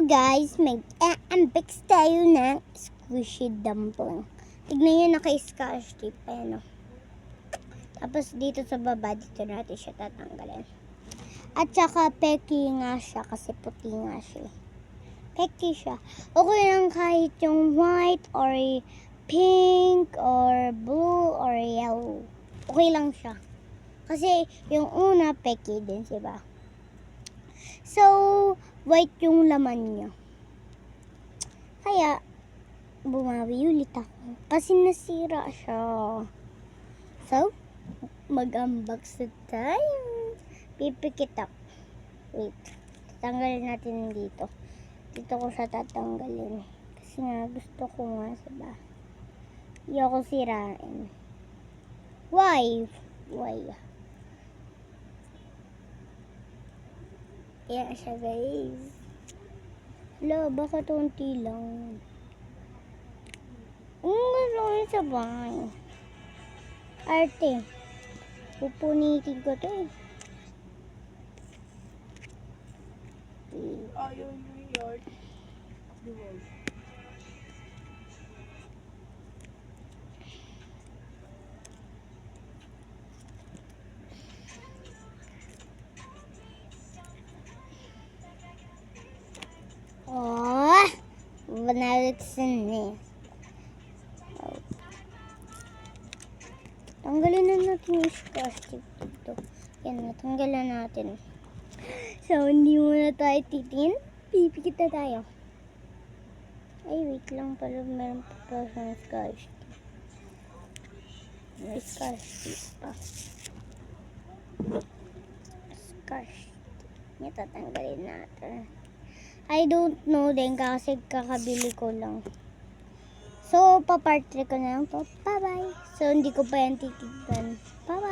guys, mag-unbox tayo ng squishy dumpling. Tignan nyo, naka-scotch tape pa yan. Tapos dito sa baba, dito natin siya tatanggalin. At saka peki nga siya kasi puti nga siya. Peki siya. Okay lang kahit yung white or pink or blue or yellow. Okay lang siya. Kasi yung una peki din, diba? So, white yung laman niya. Kaya, bumawi ulit ako. Kasi nasira siya. So, mag-unbox na tayo. Pipikit ako. Wait. Tatanggalin natin dito. Dito ko siya tatanggalin. Kasi nga, gusto ko nga diba? Hindi ako sirain. Why? Why? Yan siya guys. Hala, baka tunti lang. Gusto ko yung sabay. Arte. Pupunitin ko to eh. Ayaw yung yard. Diwag. Oh, banalaksan eh. Tanggalin na natin yung scotch tape dito. Yan, natanggalan natin. So, hindi muna tayo titin. Pipikit na tayo. Ay, wait lang pala. Meron pa pala siyang scotch tape. May scotch tape pa. Scotch tape. Yan, tatanggalin natin. I don't know din kasi kakabili ko lang. So, pa-part 3 ko na lang po. Bye-bye. So, hindi ko pa yan titignan. Bye-bye.